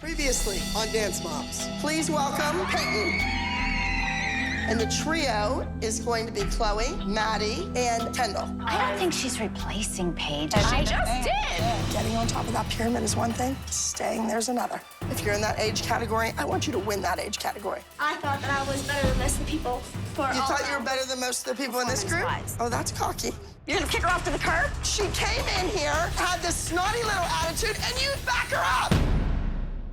Previously on Dance Moms, please welcome Peyton. And the trio is going to be Chloe, Maddie, and Kendall. I don't think she's replacing Paige. She just did. Getting on top of that pyramid is one thing, staying there's another. If you're in that age category, I want you to win that age category. I thought that I was better than most of the people. You thought you were better than most of the people in this group? Oh, that's cocky. You're gonna kick her off to the curb? She came in here, had this snotty little attitude, and you back her up.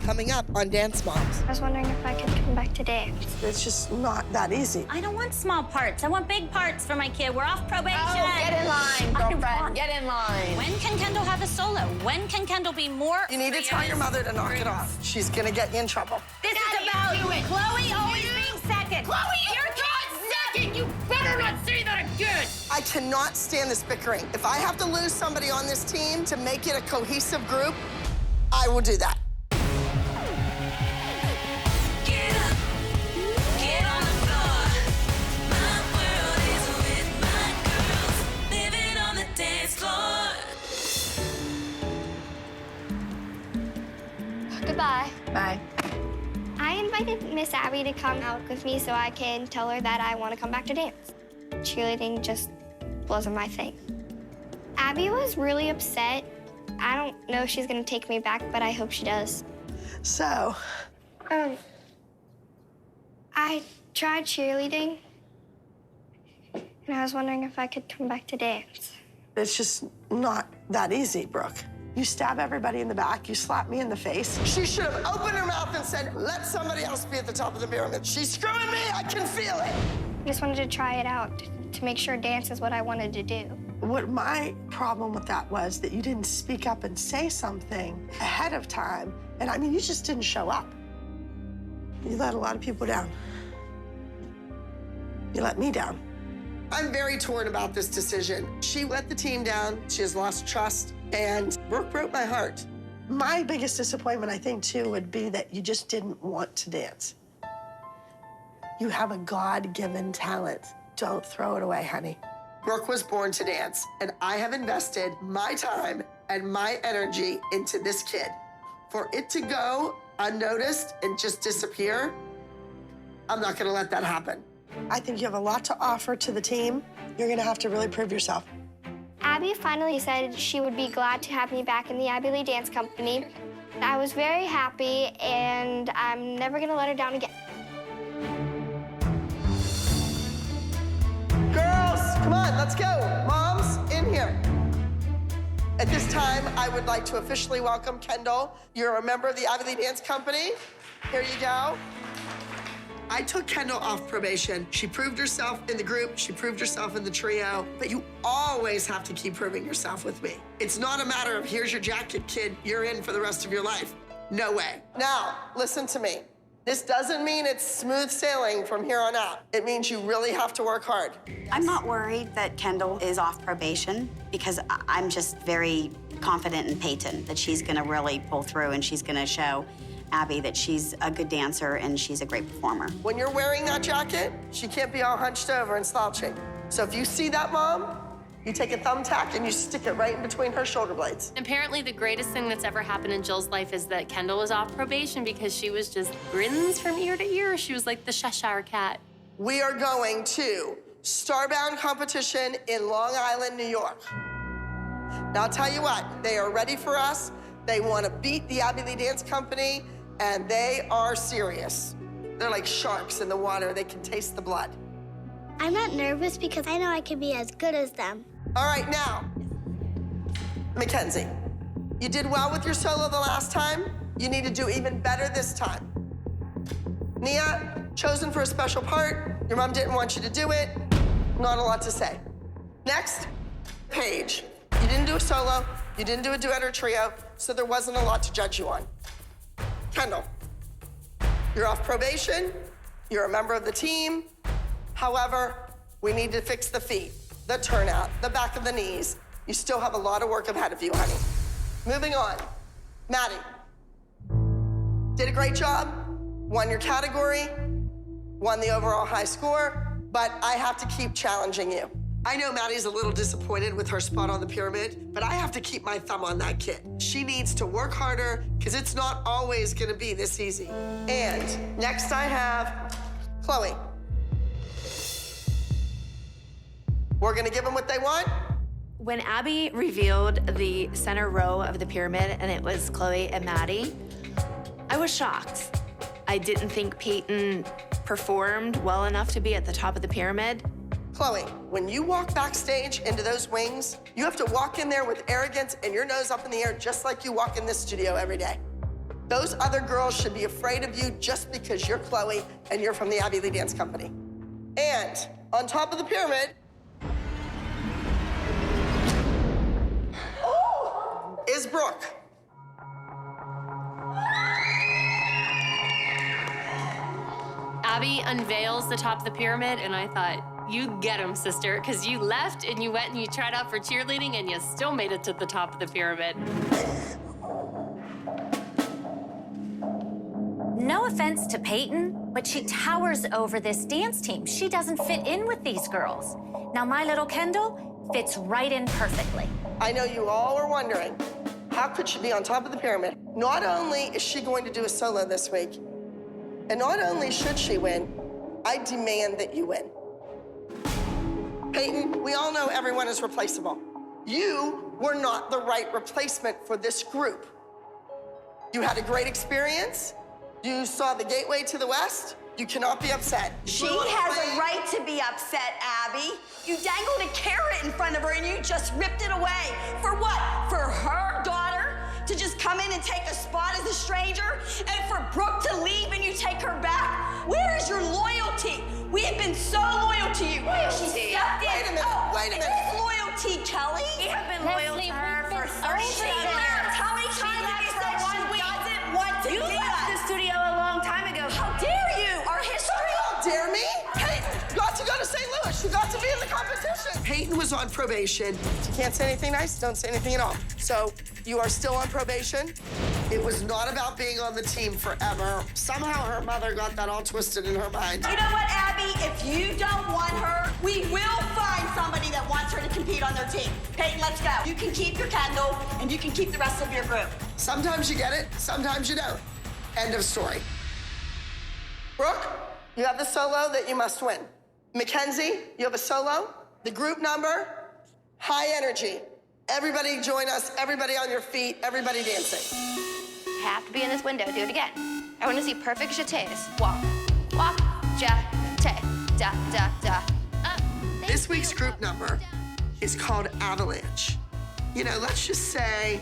Coming up on Dance Moms. I was wondering if I could come back to dance. It's just not that easy. I don't want small parts. I want big parts for my kid. We're off probation. Oh, get in line, girlfriend. Get in line. When can Kendall have a solo? When can Kendall be more You need to tell your mother to knock it off. She's gonna get you in trouble. This is about Chloe always being second. Chloe, you're not second. You better not say that again. I cannot stand this bickering. If I have to lose somebody on this team to make it a cohesive group, I will do that. Goodbye. Bye. I invited Miss Abby to come out with me so I can tell her that I want to come back to dance. Cheerleading just wasn't my thing. Abby was really upset. I don't know if she's gonna take me back, but I hope she does. So, I tried cheerleading, and I was wondering if I could come back to dance. it's just not that easy, Brooke. You stab everybody in the back, you slap me in the face. She should have opened her mouth and said, let somebody else be at the top of the pyramid. She's screwing me, I can feel it. I just wanted to try it out to make sure dance is what I wanted to do. What my problem with that was that you didn't speak up and say something ahead of time. And I mean, you just didn't show up. You let a lot of people down. You let me down. I'm very torn about this decision. She let the team down, she has lost trust, and Brooke broke my heart. My biggest disappointment, I think, too, would be that you just didn't want to dance. You have a God-given talent. Don't throw it away, honey. Brooke was born to dance, and I have invested my time and my energy into this kid. For it to go unnoticed and just disappear, I'm not gonna let that happen. I think you have a lot to offer to the team. You're gonna have to really prove yourself. Abby finally said she would be glad to have me back in the Abby Lee Dance Company. I was very happy, and I'm never gonna let her down again. Girls, come on, let's go. Moms, in here. At this time, I would like to officially welcome Kendall. You're a member of the Abby Lee Dance Company. Here you go. I took Kendall off probation. She proved herself in the group, she proved herself in the trio, but you always have to keep proving yourself with me. It's not a matter of, here's your jacket, kid, you're in for the rest of your life. No way. Now, listen to me. This doesn't mean it's smooth sailing from here on out. It means you really have to work hard. I'm not worried that Kendall is off probation because I'm just very confident in Peyton that she's gonna really pull through and she's gonna show Abby that she's a good dancer and she's a great performer. When you're wearing that jacket, she can't be all hunched over and slouching. So if you see that, Mom, you take a thumbtack and you stick it right in between her shoulder blades. Apparently, the greatest thing that's ever happened in Jill's life is that Kendall was off probation because she was just grins from ear to ear. She was like the Cheshire Cat. We are going to Starbound competition in Long Island, New York. Now, I'll tell you what, they are ready for us. They want to beat the Abby Lee Dance Company, and they are serious. They're like sharks in the water. They can taste the blood. I'm not nervous because I know I can be as good as them. All right, now, Mackenzie, you did well with your solo the last time. You need to do even better this time. Nia, chosen for a special part. Your mom didn't want you to do it. Not a lot to say. Next, Paige. You didn't do a solo, you didn't do a duet or trio, so there wasn't a lot to judge you on. Kendall, you're off probation. You're a member of the team. However, we need to fix the feet, the turnout, the back of the knees. You still have a lot of work ahead of you, honey. Moving on. Maddie, did a great job, won your category, won the overall high score, but I have to keep challenging you. I know Maddie's a little disappointed with her spot on the pyramid, but I have to keep my thumb on that kid. She needs to work harder because it's not always gonna be this easy. And next I have Chloe. We're gonna give them what they want. When Abby revealed the center row of the pyramid and it was Chloe and Maddie, I was shocked. I didn't think Peyton performed well enough to be at the top of the pyramid. Chloe, when you walk backstage into those wings, you have to walk in there with arrogance and your nose up in the air just like you walk in this studio every day. Those other girls should be afraid of you just because you're Chloe and you're from the Abby Lee Dance Company. And on top of the pyramid is Brooke. Abby unveils the top of the pyramid, and I thought, you get him, sister, because you left and you went and you tried out for cheerleading and you still made it to the top of the pyramid. No offense to Peyton, but she towers over this dance team. She doesn't fit in with these girls. Now, my little Kendall fits right in perfectly. I know you all are wondering, how could she be on top of the pyramid? Not only is she going to do a solo this week, and not only should she win, I demand that you win. Peyton, we all know everyone is replaceable. You were not the right replacement for this group. You had a great experience. You saw the gateway to the West. You cannot be upset. She has a right to be upset, Abby. You dangled a carrot in front of her and you just ripped it away. For what? For her daughter to just come in and take a spot as a stranger? And for Brooke to leave and you take her back? Where is your loyalty? We have been so loyal to you. She stepped in. Wait a minute, wait a minute. Is this loyalty, Kelly? We have been loyal to her for 30 She years. left. How many times have you said she doesn't want to You be left the us? studio a long time ago. How dare you? Our history? Dare me? Peyton got to go to St. Louis. She got to be in the competition. Peyton was on probation. If you can't say anything nice, don't say anything at all. So you are still on probation. It was not about being on the team forever. Somehow her mother got that all twisted in her mind. You know what, Abby? If you don't want her, we will find somebody that wants her to compete on their team. Peyton, let's go. You can keep your Kendall, and you can keep the rest of your group. Sometimes you get it, sometimes you don't. End of story. Brooke, you have the solo that you must win. Mackenzie, you have a solo. The group number, high energy. Everybody join us, everybody on your feet, everybody dancing. Have to be in this window. Do it again. I want to see perfect jetés. Walk, walk, jeté, da, da, da. This week's group number is called Avalanche. You know, let's just say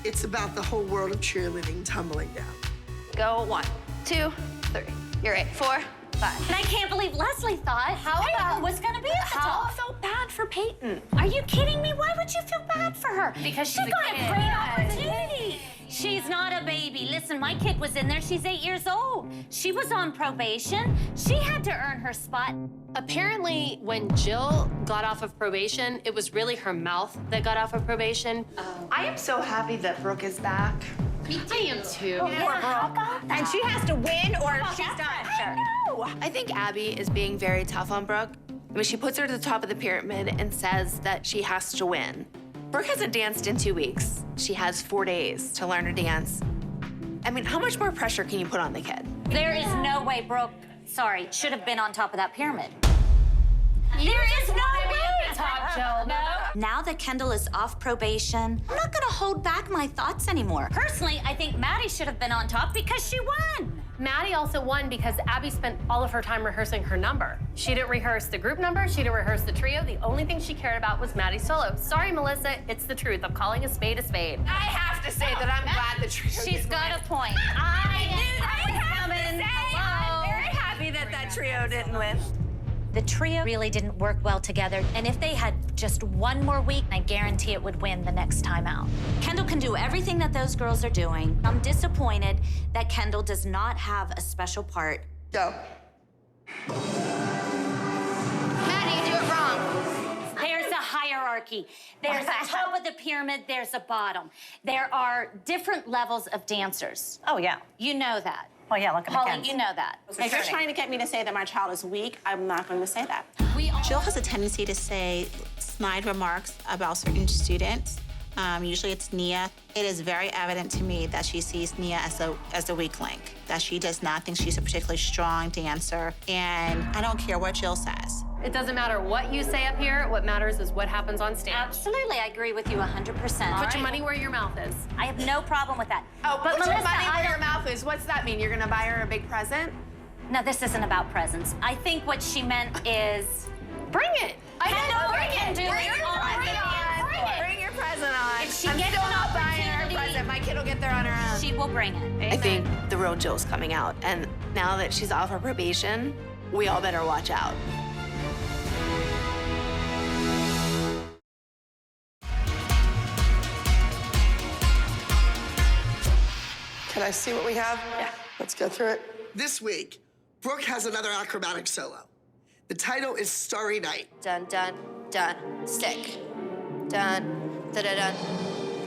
it's about the whole world of cheerleading tumbling down. Go 1, 2, 3. You're right. 4, 5. And I can't believe Leslie thought Peyton was gonna be at the top. I felt bad for Peyton. Are you kidding me? Why would you feel bad for her? Because she she's a got kid. a great opportunity. She's not a baby. Listen, my kid was in there. She's 8 years old. She was on probation. She had to earn her spot. Apparently, when Jill got off of probation, it was really her mouth that got off of probation. I am so happy that Brooke is back. I am too. And she has to win or she's done. I think Abby is being very tough on Brooke. I mean, she puts her to the top of the pyramid and says that she has to win. Brooke hasn't danced in 2 weeks. She has 4 days to learn to dance. I mean, how much more pressure can you put on the kid? There is no way Brooke, sorry, should have been on top of that pyramid. There is no way. Top, Jill. No. Now that Kendall is off probation, I'm not gonna hold back my thoughts anymore. Personally, I think Maddie should have been on top because she won. Maddie also won because Abby spent all of her time rehearsing her number. She didn't rehearse the group number, she didn't rehearse the trio. The only thing she cared about was Maddie's solo. Sorry, Melissa, it's the truth. I'm calling a spade a spade. I have to say that I'm glad the trio She's got a point. I knew that was coming. I'm very happy that that trio didn't win. The trio really didn't work well together, and if they had just one more week, I guarantee it would win the next time out. Kendall can do everything that those girls are doing. I'm disappointed that Kendall does not have a special part. Go. Maddie, you do it wrong. There's a hierarchy. There's a top of the pyramid, there's a bottom. There are different levels of dancers. Oh, yeah. You know that. Well, yeah, look at Holly, Mackenzie. you know that. If you're trying to get me to say that my child is weak, I'm not going to say that. We Jill has a tendency to say snide remarks about certain students. Usually it's Nia. It is very evident to me that she sees Nia as a weak link, that she does not think she's a particularly strong dancer, and I don't care what Jill says. It doesn't matter what you say up here. What matters is what happens on stage. Absolutely, I agree with you 100%. Put your money where your mouth is. I have no problem with that. Oh, but Melissa, your money I where don't- your mouth is. What's that mean? You're gonna buy her a big present? No, this isn't about presents. I think what she meant is Bring it. Kendall Bring can it. do Bring it your on present the on. dance Bring your present on. If she I'm gets still an not buying her a opportunity- present. My kid will get there on her own. she will bring it. I think the real Jill's coming out, and now that she's off her probation, we all better watch out. Can I see what we have? Yeah. Let's go through it. This week, Brooke has another acrobatic solo. The title is Starry Night. Dun, dun, dun, stick. Dun, da, da, dun,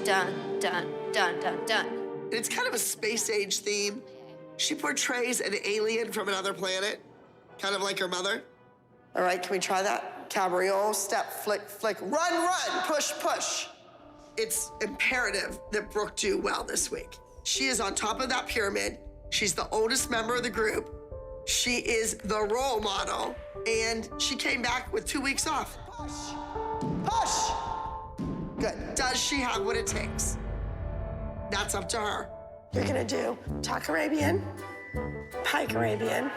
dun, dun, dun, dun, dun. It's kind of a space age theme. She portrays an alien from another planet, kind of like her mother. All right, can we try that? Cabriole, step, flick, flick, run, run, push, push. It's imperative that Brooke do well this week. She is on top of that pyramid. She's the oldest member of the group. She is the role model, and she came back with 2 weeks off. Push, push. Good. Does she have what it takes? That's up to her. You're gonna do tuck Arabian, pike Arabian,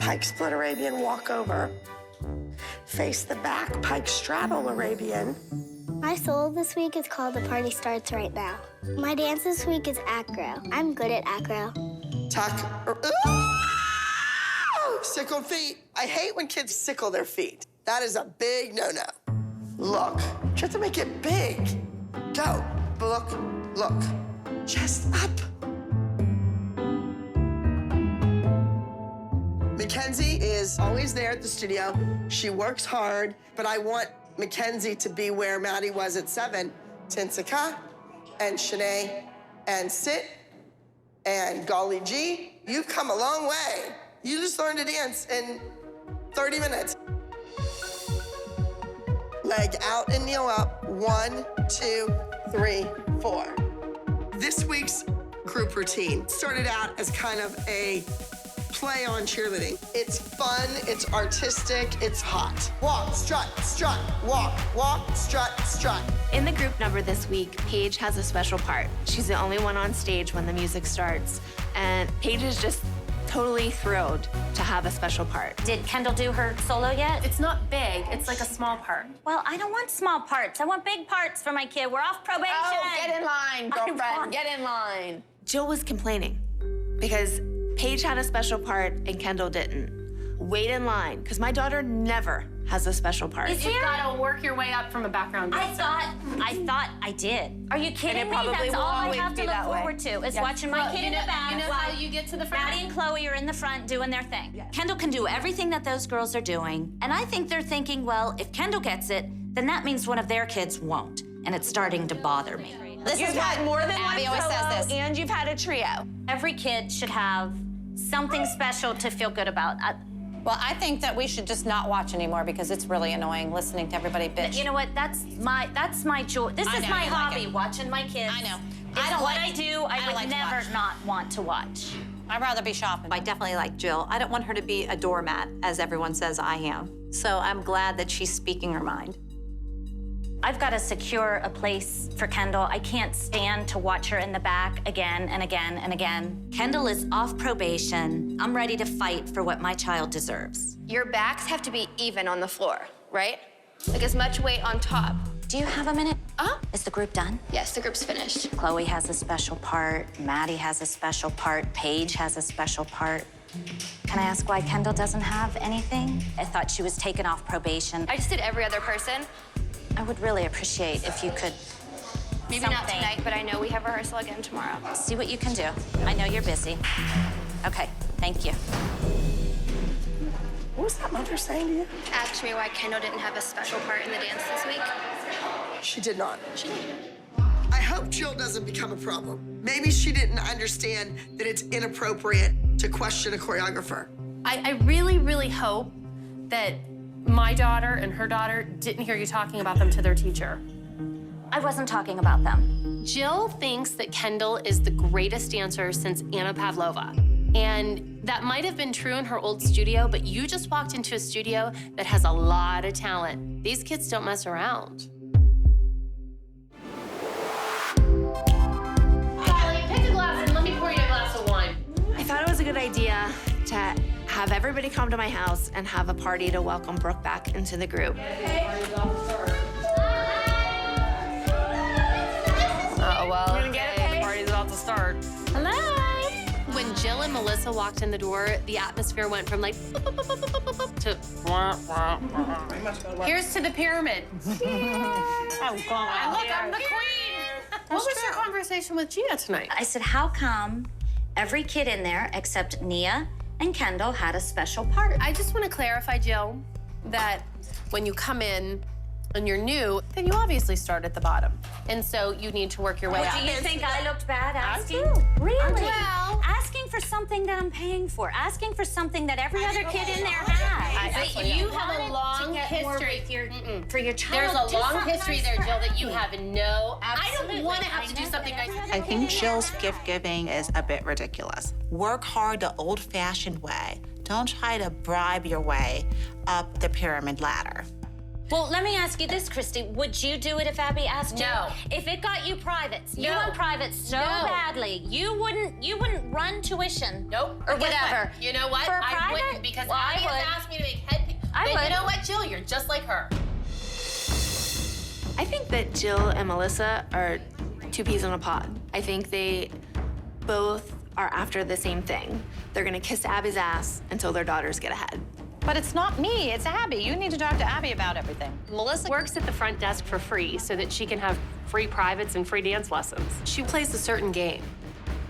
pike split Arabian, walk over, face the back, pike straddle Arabian. My solo this week is called The Party Starts Right Now. My dance this week is acro. I'm good at acro. Tuck. Sickled feet. I hate when kids sickle their feet. That is a big no-no. Look. You have to make it big. Go. Look, look. Chest up. Mackenzie is always there at the studio. She works hard, but I want Mackenzie to be where Maddie was at 7. Tinsika and Shanae and Sit and Golly G. You've come a long way. You just learned to dance in 30 minutes. Leg out and kneel up. 1, 2, 3, 4. This week's group routine started out as kind of a play on cheerleading. It's fun, it's artistic, it's hot. Walk, strut, strut, walk, strut, strut. In the group number this week, Paige has a special part. She's the only one on stage when the music starts, and Paige is just totally thrilled to have a special part. Did Kendall do her solo yet? It's not big. It's like a small part. Well, I don't want small parts. I want big parts for my kid. We're off probation. Oh, get in line, girlfriend. Get in line. Jill was complaining because Paige had a special part and Kendall didn't. Wait in line, because my daughter never has a special part. Is You've got to work your way up from a background I dancer. thought I did. Are you kidding it me? probably That's will all I always have to be look that way. forward to is Yes. watching my kid you in know, the back. you know while how you get to the front? Maddie and Chloe are in the front doing their thing. Kendall can do everything that those girls are doing, and I think they're thinking, well, if Kendall gets it, then that means one of their kids won't, and it's starting to bother me. You've had more than Abby one always solo, says this. and you've had a trio. Every kid should have something special to feel good about. Well, I think that we should just not watch anymore because it's really annoying listening to everybody bitch. You know what? That's my joy. This I is know, my you like hobby, it. watching my kids. I know. It's I don't what like- I do. I I would like to never watch. not want to watch. I'd rather be shopping. I definitely like Jill. I don't want her to be a doormat, as everyone says I am. So I'm glad that she's speaking her mind. I've got to secure a place for Kendall. I can't stand to watch her in the back again and again and again. Kendall is off probation. I'm ready to fight for what my child deserves. Your backs have to be even on the floor, right? Like as much weight on top. Do you have a minute? Uh-huh. Is the group done? Yes, the group's finished. Chloe has a special part. Maddie has a special part. Paige has a special part. Can I ask why Kendall doesn't have anything? I thought she was taken off probation. I just did every other person. I would really appreciate if you could Maybe not something. tonight, but I know we have rehearsal again tomorrow. See what you can do. I know you're busy. Okay, thank you. What was that mother saying to you? Asked me why Kendall didn't have a special part in the dance this week. She did not. I hope Jill doesn't become a problem. Maybe she didn't understand that it's inappropriate to question a choreographer. I really, really hope that my daughter and her daughter didn't hear you talking about them to their teacher. I wasn't talking about them. Jill thinks that Kendall is the greatest dancer since Anna Pavlova. And that might have been true in her old studio, but you just walked into a studio that has a lot of talent. These kids don't mess around. Holly, pick a glass and let me pour you a glass of wine. I thought it was a good idea to have everybody come to my house and have a party to welcome Brooke back into the group. Oh, well, the party's about to start. Hello. When Jill and Melissa walked in the door, the atmosphere went from like to here's to the pyramid. Oh, God. Look, I'm the queen. What was your conversation with Gia tonight? I said, how come every kid in there except Nia and Kendall had a special part? I just want to clarify, Jill, that when you come in and you're new, then you obviously start at the bottom. And so you need to work your way up. Do you think I looked bad asking? do. Really? Well, asking for something that I'm paying for. Asking for something that every other kid in there has. you have a long history. For your child. There's a do long something history nice there, for Jill, that you Abby. have no. I Absolutely. don't want to have to do know something that nice. every I other think kid in Jill's there gift giving is a bit ridiculous. Work hard the old-fashioned way. Don't try to bribe your way up the pyramid ladder. Well, let me ask you this, Christy. Would you do it if Abby asked you? No. If it got you privates, you No. want privates so No. badly, you wouldn't run tuition. Nope. Or Guess whatever. what? You know what? For a I private? wouldn't because Well, I Abby has would. asked me to make head. I Then would. you know what, Jill? You're just like her. I think that Jill and Melissa are two peas in a pod. I think they both are after the same thing. They're gonna kiss Abby's ass until their daughters get ahead. But it's not me, it's Abby. You need to talk to Abby about everything. Melissa works at the front desk for free so that she can have free privates and free dance lessons. She plays a certain game,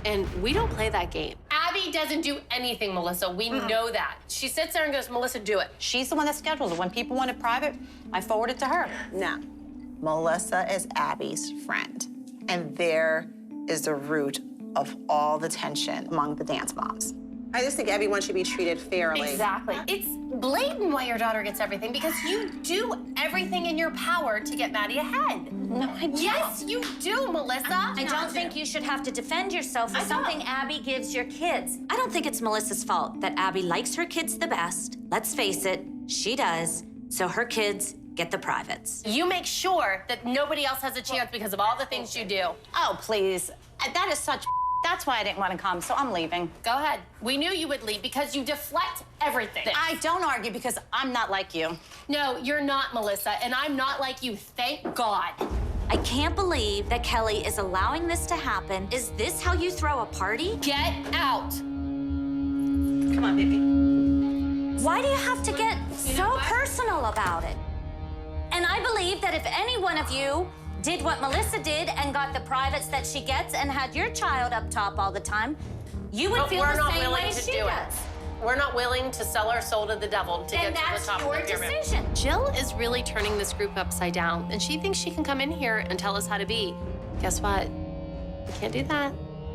and we don't play that game. Abby doesn't do anything, Melissa. We know that. She sits there and goes, Melissa, do it. She's the one that schedules it. When people want it private, I forward it to her. Now, Melissa is Abby's friend, and there is the root of all the tension among the dance moms. I just think everyone should be treated fairly. Exactly. It's blatant why your daughter gets everything because you do everything in your power to get Maddie ahead. No, I don't. Yes, you do, Melissa. I don't think you should have to defend yourself for something Abby gives your kids. I don't think it's Melissa's fault that Abby likes her kids the best. Let's face it, she does. So her kids get the privates. You make sure that nobody else has a chance because of all the things you do. Oh, please. That is such. That's why I didn't want to come, so I'm leaving. Go ahead. We knew you would leave because you deflect everything. I don't argue because I'm not like you. No, you're not, Melissa, and I'm not like you, thank God. I can't believe that Kelly is allowing this to happen. Is this how you throw a party? Get out. Come on, baby. Why do you have to get so personal about it? And I believe that if any one of you did what Melissa did and got the privates that she gets and had your child up top all the time, you would But feel we're the not same willing way to she do does. it. We're not willing to sell our soul to the devil to Then get to that's the top your of the pyramid. decision. Jill is really turning this group upside down, and she thinks she can come in here and tell us how to be. Guess what? We can't do that.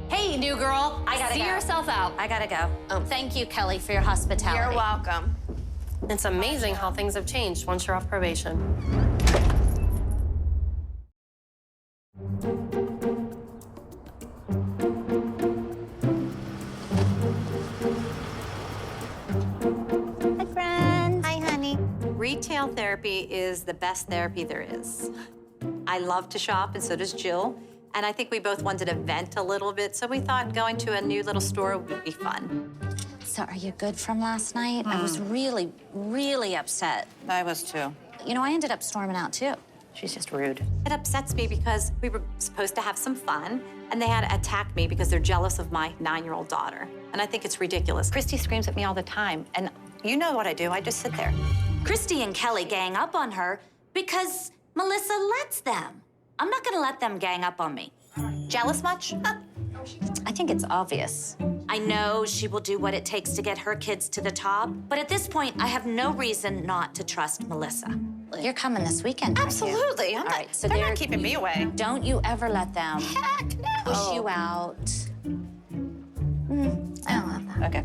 Hey, new girl, I gotta See go. yourself out. I gotta go. Thank you, Kelly, for your hospitality. You're welcome. It's amazing how things have changed once you're off probation. Hi, friends. Hi, honey. Retail therapy is the best therapy there is. I love to shop, and so does Jill. And I think we both wanted to vent a little bit, so we thought going to a new little store would be fun. So are you good from last night? I was really, really upset. I was too. You know, I ended up storming out too. She's just rude. It upsets me because we were supposed to have some fun, and they had to attack me because they're jealous of my 9-year-old daughter. And I think it's ridiculous. Christy screams at me all the time, and you know what I do. I just sit there. Christy and Kelly gang up on her because Melissa lets them. I'm not gonna let them gang up on me. Jealous much? I think it's obvious. I know she will do what it takes to get her kids to the top, but at this point, I have no reason not to trust Melissa. You're coming this weekend, aren't you? Absolutely. All right, so they're they're not keeping me away. Don't you ever let them push you out. I don't love that. Okay.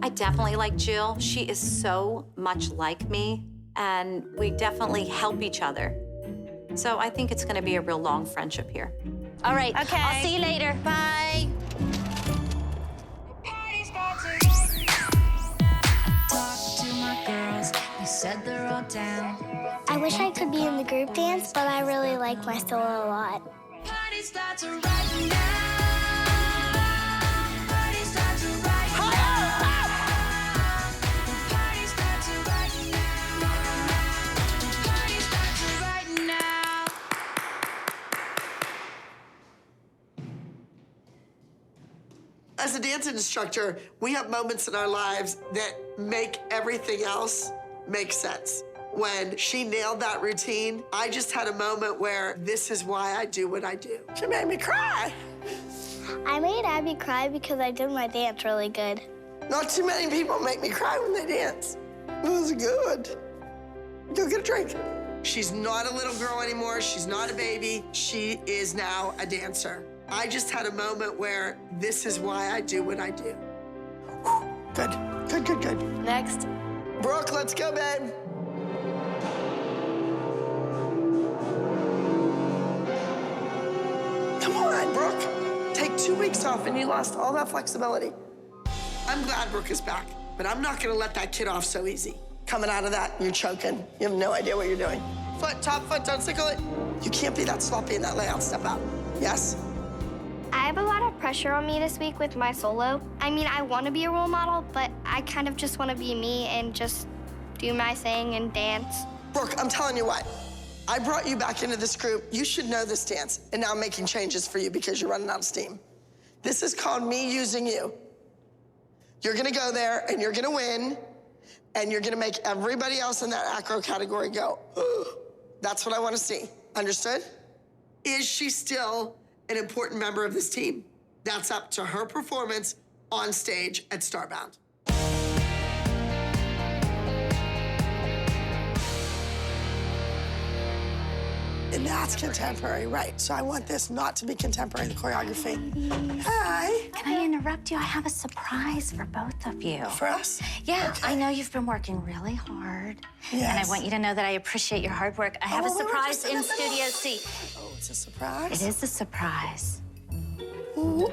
I definitely like Jill. She is so much like me. and we definitely help each other. So I think it's going to be a real long friendship here. All right. Okay. I'll see you later. Bye. I wish I could be in the group dance, but I really like my solo a lot. As a dance instructor, we have moments in our lives that make everything else make sense. When she nailed that routine, I just had a moment where this is why I do what I do. She made me cry. I made Abby cry because I did my dance really good. Not too many people make me cry when they dance. It was good. Go get a drink. She's not a little girl anymore. She's not a baby. She is now a dancer. I just had a moment where this is why I do what I do. Whew. Good, good, good, good. Next. Brooke, let's go, babe. Come on, Brooke. Take 2 weeks off and you lost all that flexibility. I'm glad Brooke is back, but I'm not gonna let that kid off so easy. Coming out of that, you're choking. You have no idea what you're doing. Foot, top foot, don't sickle it. You can't be that sloppy in that layout. Step out. Yes? I have a lot of pressure on me this week with my solo. I mean, I want to be a role model, but I kind of just want to be me and just do my thing and dance. Brooke, I'm telling you what. I brought you back into this group. You should know this dance, and now I'm making changes for you because you're running out of steam. This is called me using you. You're gonna go there, and you're gonna win, and you're gonna make everybody else in that acro category go, ugh. That's what I wanna see. Understood? Is she still an important member of this team? That's up to her performance on stage at Starbound. And that's contemporary, right? So I want this not to be contemporary, the choreography. Hi. Can I interrupt you? I have a surprise for both of you. For us? Yeah, I know you've been working really hard. Yes. And I want you to know that I appreciate your hard work. I have a surprise in Studio C. Oh, it's a surprise? It is a surprise. Whoa!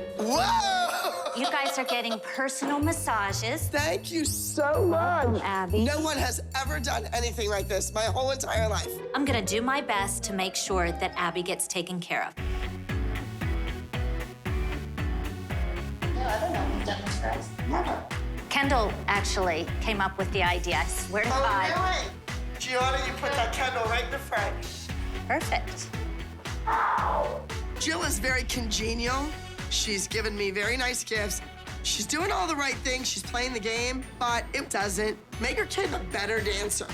You guys are getting personal massages. Thank you so much. Abby. No one has ever done anything like this my whole entire life. I'm gonna do my best to make sure that Abby gets taken care of. No, I don't know who's done this for us. Never. Kendall actually came up with the idea. I swear to God. Oh, really? Gianna, you put that candle right in the front. Perfect. Jill is very congenial. She's given me very nice gifts. She's doing all the right things. She's playing the game, but it doesn't make her kid a better dancer.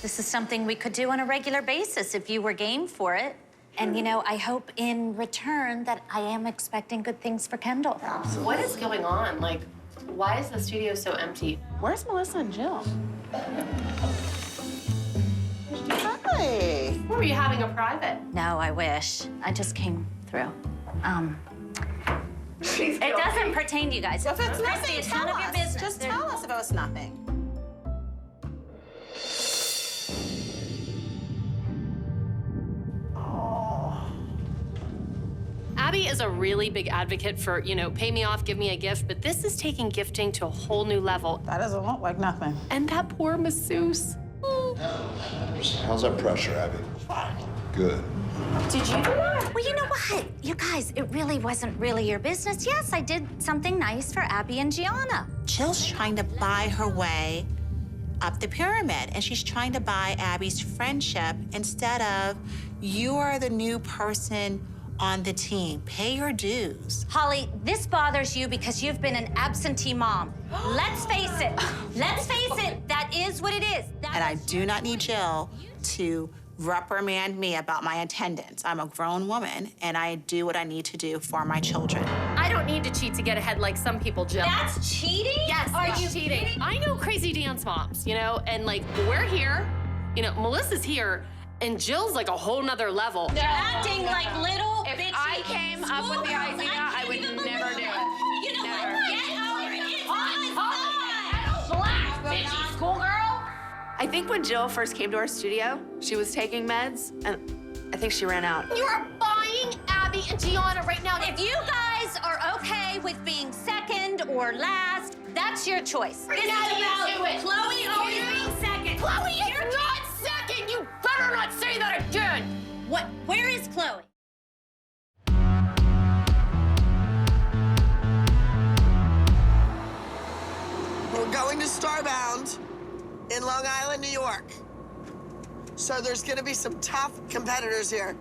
This is something we could do on a regular basis if you were game for it. And, you know, I hope in return that I am expecting good things for Kendall. What is going on? Like, why is the studio so empty? Where's Melissa and Jill? Hi. Were you having a private? No, I wish. I just came through. It doesn't pertain to you guys. If it's Christy, nothing, it's tell none of your us. business. Just tell us if it was nothing. Abby is a really big advocate for, you know, pay me off, give me a gift, but this is taking gifting to a whole new level. That doesn't look like nothing. And that poor masseuse. How's that pressure, Abby? Good. Did you do that? Well, you know what? You guys, it really wasn't really your business. Yes, I did something nice for Abby and Gianna. Jill's trying to buy her way up the pyramid, and she's trying to buy Abby's friendship instead of, you are the new person on the team. Pay your dues. Holly, this bothers you because you've been an absentee mom. Let's face it. Let's face it. That is what it is. And I do not need Jill to reprimand me about my attendance. I'm a grown woman, and I do what I need to do for my children. I don't need to cheat to get ahead like some people, Jill. That's cheating? Yes, Are it's you cheating? kidding? I know crazy dance moms, you know, and like we're here, you know, Melissa's here, and Jill's like a whole nother level. They're acting like little If bitchy I came up with the schoolgirls. idea, I would can't even never believe do it. it. You know Never. what? Get over it. It's I don't black, bitchy schoolgirl. I think when Jill first came to our studio, she was taking meds, and I think she ran out. You are buying Abby and Gianna right now. If you guys are okay with being second or last, that's your choice. This is about Chloe always being second. Chloe is not second. You better not say that again. What? Where is Chloe? We're going to Starbound in Long Island, New York. So there's gonna be some tough competitors here.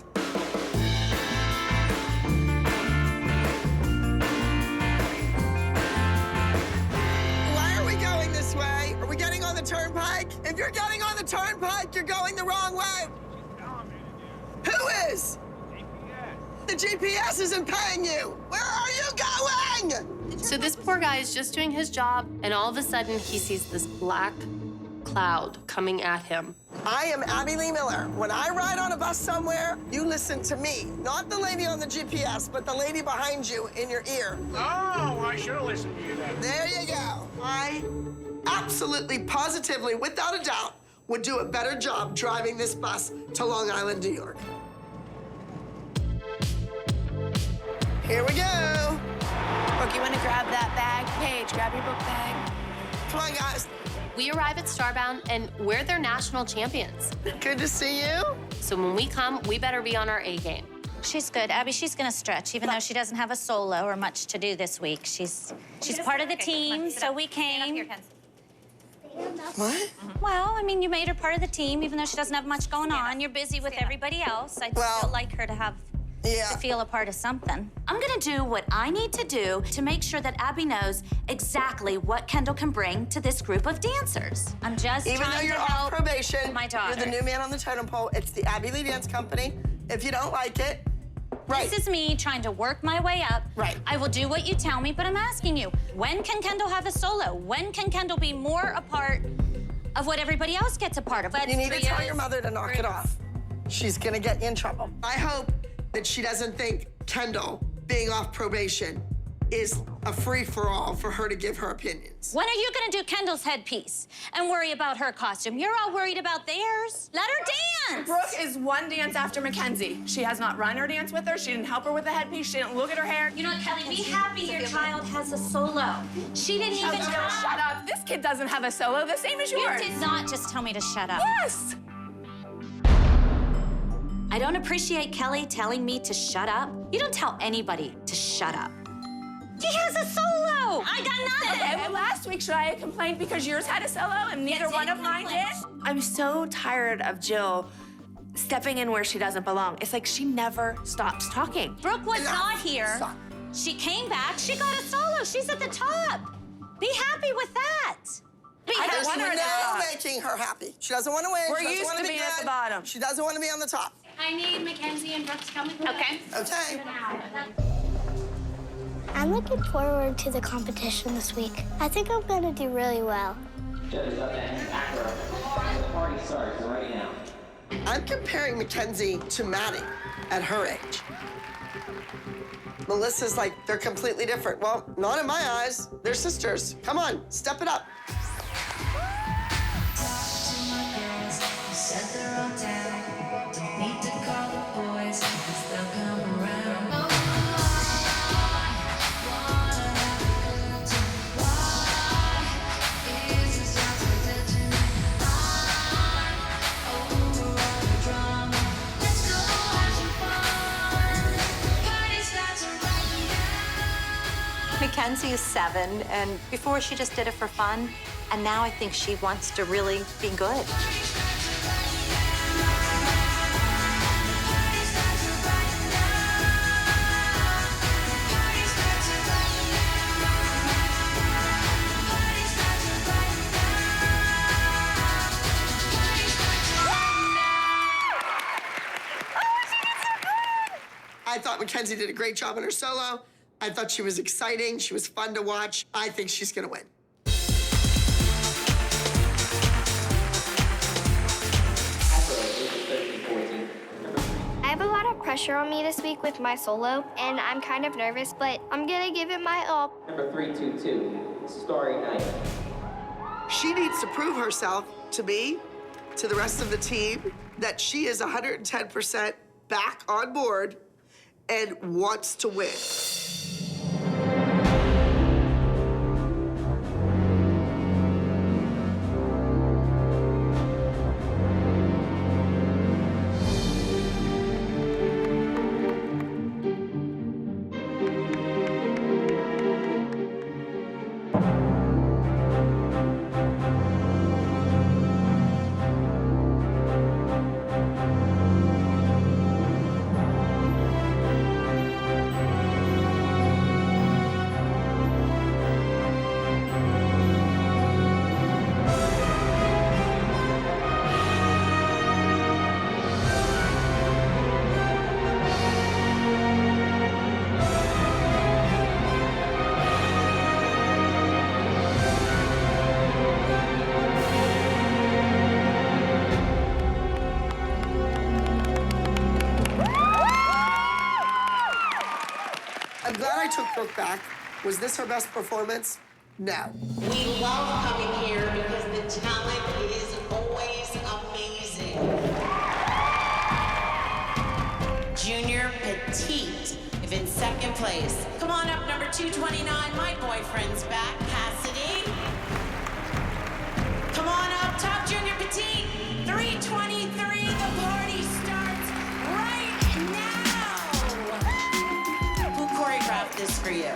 Why are we going this way? Are we getting on the turnpike? If you're getting on the turnpike, you're going the wrong way. Who is? The GPS isn't paying you. Where are you going? So this poor guy is just doing his job, and all of a sudden he sees this black cloud coming at him. I am Abby Lee Miller. When I ride on a bus somewhere, you listen to me. Not the lady on the GPS, but the lady behind you in your ear. Oh, I should have listened to you then. There you go. I absolutely, positively, without a doubt, would do a better job driving this bus to Long Island, New York. Here we go. Brooke, you want to grab that bag? Paige, grab your book bag. Come on, guys. We arrive at Starbound, and we're their national champions. Good to see you. So when we come, we better be on our A game. She's good. Abby, she's gonna stretch, even though she doesn't have a solo or much to do this week. She's part of the team, so we came. What? Well, I mean, you made her part of the team, even though she doesn't have much going on. You're busy with everybody else. I'd still like her to have to feel a part of something. I'm gonna do what I need to do to make sure that Abby knows exactly what Kendall can bring to this group of dancers. I'm just Even though trying you're to off help probation, my daughter. you're the new man on the totem pole. It's the Abby Lee Dance Company. If you don't like it, This is me trying to work my way up. Right. I will do what you tell me, but I'm asking you, when can Kendall have a solo? When can Kendall be more a part of what everybody else gets a part of? You need to tell your mother to knock it off. She's gonna get you in trouble. I hope that she doesn't think Kendall being off probation is a free-for-all for her to give her opinions. When are you gonna do Kendall's headpiece and worry about her costume? You're all worried about theirs. Let her dance. Brooke is one dance after Mackenzie. She has not run her dance with her. She didn't help her with the headpiece. She didn't look at her hair. You know what, Kelly? Be happy your child has a solo. She didn't even have... Shut up. This kid doesn't have a solo, the same as yours. You did not just tell me to shut up. Yes. I don't appreciate Kelly telling me to shut up. You don't tell anybody to shut up. He has a solo! I got nothing! Okay, well, last week Shia complained because yours had a solo and neither one of mine did. I'm so tired of Jill stepping in where she doesn't belong. It's like she never stops talking. Brooke was not here. Stop. She came back, she got a solo. She's at the top. Be happy with that. There's want her at the no top. making her happy. She doesn't want to win. We're She doesn't used want to be being at good. the bottom. She doesn't want to be on the top. I need Mackenzie and Brooke to come with me. Okay. Okay. I'm looking forward to the competition this week. I think I'm gonna do really well. I'm comparing Mackenzie to Maddie at her age. Melissa's like, they're completely different. Well, not in my eyes. They're sisters. Come on, step it up. Mackenzie is 7, and before she just did it for fun, and now I think she wants to really be good. I thought Mackenzie did a great job on her solo. I thought she was exciting. She was fun to watch. I think she's gonna win. I have a lot of pressure on me this week with my solo, and I'm kind of nervous, but I'm gonna give it my all. Number 322, Starry Night. She needs to prove herself to be to the rest of the team that she is 110% back on board and wants to win. I'm glad I took Brooke back. Was this her best performance? No. We love coming here because the talent is always amazing. Junior Petite, if in second place. Come on up, number 229, my boyfriend's back, Cassidy. Come on up, top Junior Petite, 323, the party starts right now. Who choreographed this for you?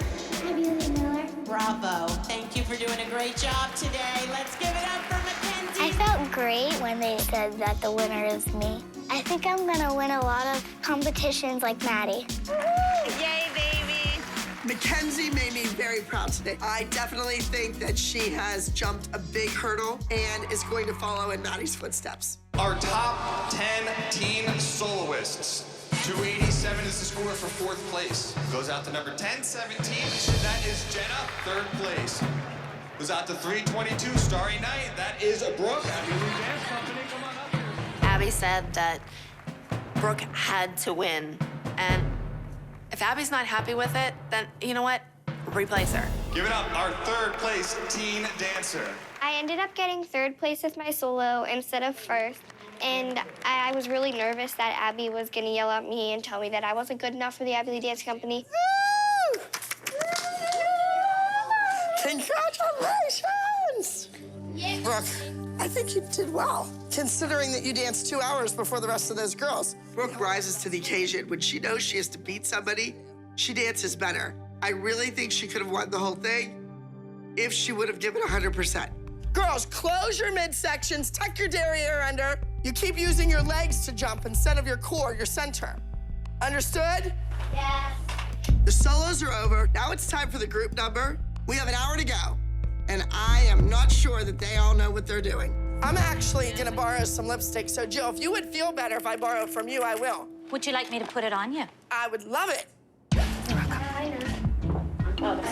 Bravo. Thank you for doing a great job today. Let's give it up for Mackenzie. I felt great when they said that the winner is me. I think I'm gonna win a lot of competitions like Maddie. Yay, baby. Mackenzie made me very proud today. I definitely think that she has jumped a big hurdle and is going to follow in Maddie's footsteps. Our top 10 teen soloists. 287 is the score for fourth place. Goes out to number 1017. That is Jenna, third place. Goes out to 322, Starry Night. That is Brooke. Abby said that Brooke had to win. And if Abby's not happy with it, then you know what? Replace her. Give it up, our third place teen dancer. I ended up getting third place with my solo instead of first. And I was really nervous that Abby was gonna yell at me and tell me that I wasn't good enough for the Abby Lee Dance Company. Woo! Congratulations! Yeah. Brooke, I think you did well, considering that you danced 2 hours before the rest of those girls. Brooke rises to the occasion. When she knows she has to beat somebody, she dances better. I really think she could have won the whole thing if she would have given 100%. Girls, close your midsections, tuck your derriere under. You keep using your legs to jump instead of your core, your center. Understood? Yes. The solos are over. Now it's time for the group number. We have an hour to go, and I am not sure that they all know what they're doing. I'm actually gonna borrow some lipstick, so Jill, if you would feel better if I borrow from you, I will. Would you like me to put it on you? I would love it.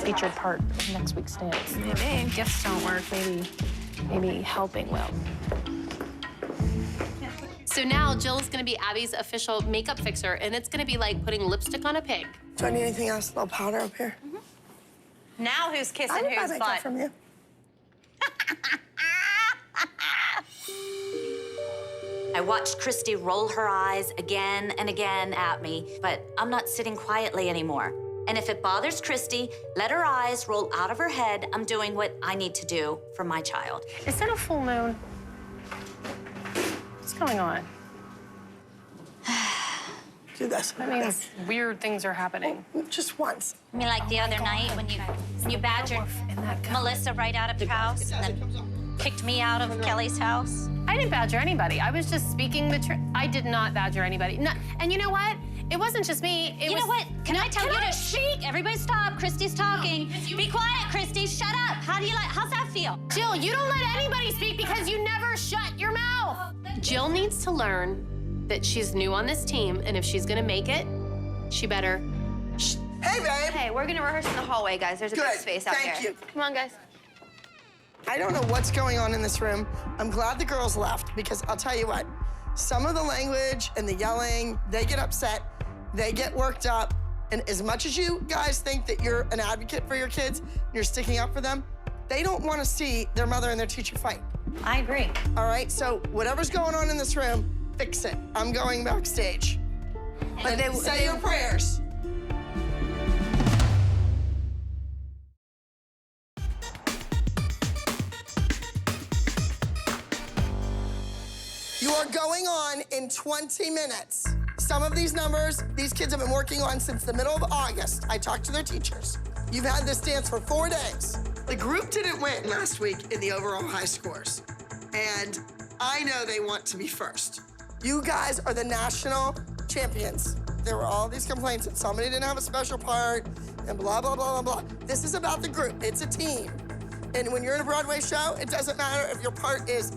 Featured part of next week's dance. Maybe gifts don't work. Maybe helping will. So now Jill's gonna be Abby's official makeup fixer, and it's gonna be like putting lipstick on a pig. Do I need anything else? A little powder up here? Now who's I kissing didn't buy whose makeup butt? from you. I watched Christy roll her eyes again and again at me, but I'm not sitting quietly anymore. And if it bothers Christy, let her eyes roll out of her head. I'm doing what I need to do for my child. Is it a full moon? What's going on? Do this. That means weird things are happening. Just once. I mean, like the other night when you badgered Melissa right out of the house and then kicked me out of Kelly's house. I didn't badger anybody. I was just speaking the truth. I did not badger anybody. No, and you know what? It wasn't just me. You know what? Can I tell you to speak? Everybody stop. Christy's talking. Be quiet, Christy. Shut up. How's that feel? Jill, you don't let anybody speak because you never shut your mouth. Jill needs to learn that she's new on this team, and if she's gonna make it, she better. Hey, babe. Hey, we're gonna rehearse in the hallway, guys. There's a big Good. space out there. Thank you. Come on, guys. I don't know what's going on in this room. I'm glad the girls left because I'll tell you what, some of the language and the yelling, they get upset, they get worked up, and as much as you guys think that you're an advocate for your kids and you're sticking up for them, They don't want to see their mother and their teacher fight. I agree. All right, so whatever's going on in this room, fix it. I'm going backstage. But And say your prayers. You are going on in 20 minutes. Some of these numbers, these kids have been working on since the middle of August. I talked to their teachers. You've had this dance for 4 days. The group didn't win last week in the overall high scores. And I know they want to be first. You guys are the national champions. There were all these complaints that somebody didn't have a special part and blah, blah, blah, blah, blah. This is about the group. It's a team. And when you're in a Broadway show, it doesn't matter if your part is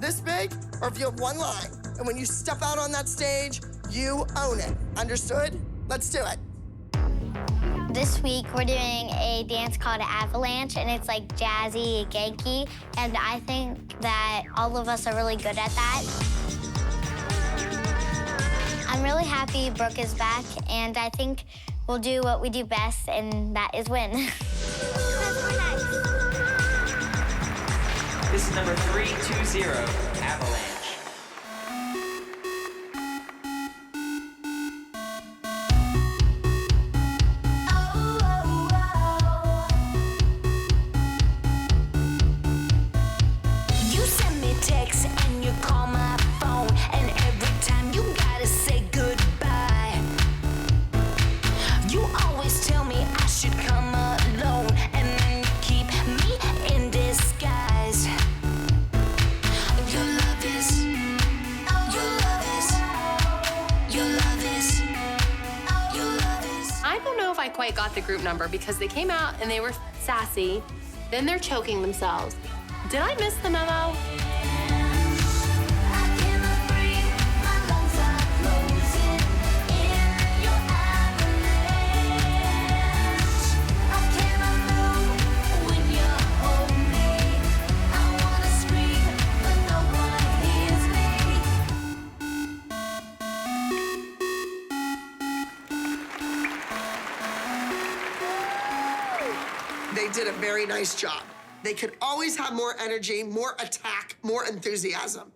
this big or if you have one line. And when you step out on that stage, you own it. Understood? Let's do it. This week, we're doing a dance called Avalanche, and it's like jazzy, Genki, and I think that all of us are really good at that. I'm really happy Brooke is back, and I think we'll do what we do best, and that is win. This is number 320, Avalanche. Quite got the group number because they came out and they were sassy, then they're choking themselves. Did I miss the memo? They did a very nice job. They could always have more energy, more attack, more enthusiasm.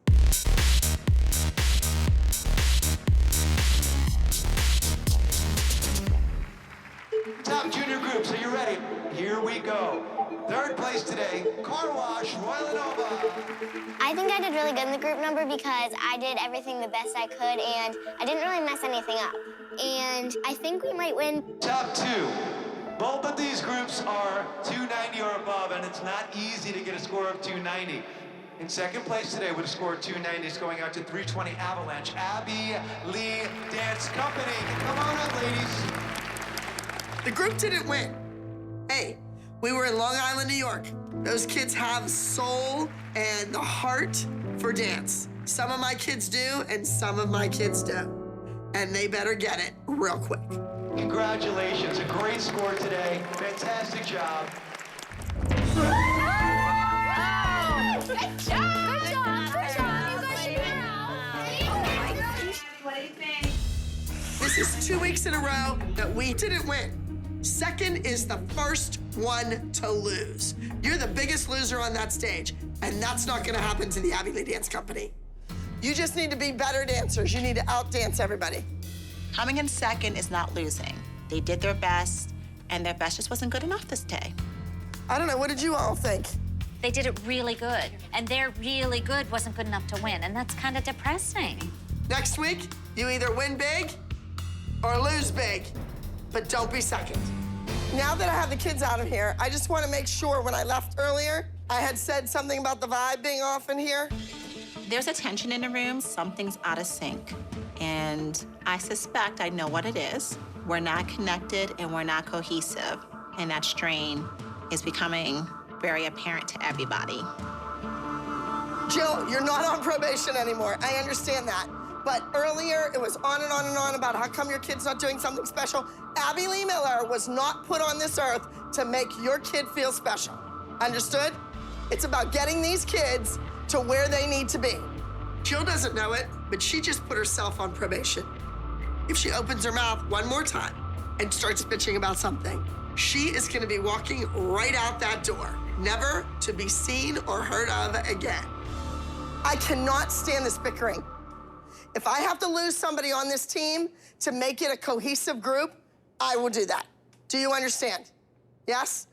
Top junior groups, are you ready? Here we go. Third place today, Car Wash, Royal Nova. I think I did really good in the group number because I did everything the best I could, and I didn't really mess anything up. And I think we might win. Top two. Both of these groups are 290 or above, and it's not easy to get a score of 290. In second place today with a score of 290 is going out to 320 Avalanche, Abby Lee Dance Company. Come on up, ladies. The group didn't win. Hey, we were in Long Island, New York. Those kids have soul and the heart for dance. Some of my kids do, and some of my kids don't. And they better get it real quick. Congratulations, a great score today. Fantastic job. Good job! Good job! Good job! You guys should be proud. What do you think? This is 2 weeks in a row that we didn't win. Second is the first one to lose. You're the biggest loser on that stage, and that's not gonna happen to the Abby Lee Dance Company. You just need to be better dancers. You need to outdance everybody. Coming in second is not losing. They did their best, and their best just wasn't good enough this day. I don't know, what did you all think? They did it really good, and their really good wasn't good enough to win, and that's kind of depressing. Next week, you either win big or lose big, but don't be second. Now that I have the kids out of here, I just want to make sure when I left earlier, I had said something about the vibe being off in here. There's a tension in the room, something's out of sync. And I suspect I know what it is. We're not connected and we're not cohesive. And that strain is becoming very apparent to everybody. Jill, you're not on probation anymore. I understand that. But earlier, it was on and on and on about how come your kid's not doing something special. Abby Lee Miller was not put on this earth to make your kid feel special. Understood? It's about getting these kids to where they need to be. Jill doesn't know it, but she just put herself on probation. If she opens her mouth one more time and starts bitching about something, She is gonna be walking right out that door, never to be seen or heard of again. I cannot stand this bickering. If I have to lose somebody on this team to make it a cohesive group, I will do that. Do you understand? Yes?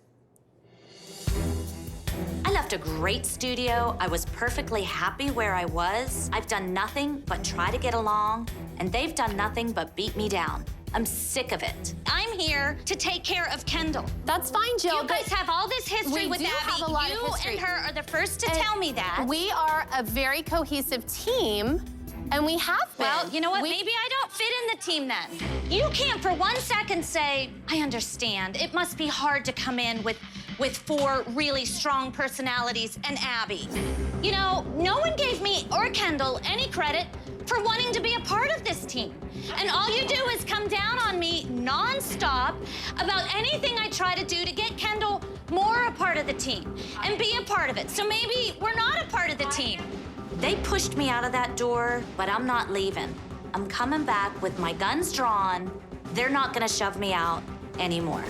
I left a great studio. I was perfectly happy where I was. I've done nothing but try to get along, and they've done nothing but beat me down. I'm sick of it. I'm here to take care of Kendall. That's fine, Jill. You guys have all this history with we do Abby. have a lot you of history. and her are the first to tell me that. We are a very cohesive team, and we have been. Well, you know what? Maybe I don't fit in the team then. You can't for 1 second say, I understand. It must be hard to come in with 4 really strong personalities and Abby. You know, no one gave me or Kendall any credit for wanting to be a part of this team. And all you do is come down on me nonstop about anything I try to do to get Kendall more a part of the team and be a part of it. So maybe we're not a part of the team. They pushed me out of that door, but I'm not leaving. I'm coming back with my guns drawn. They're not gonna shove me out anymore.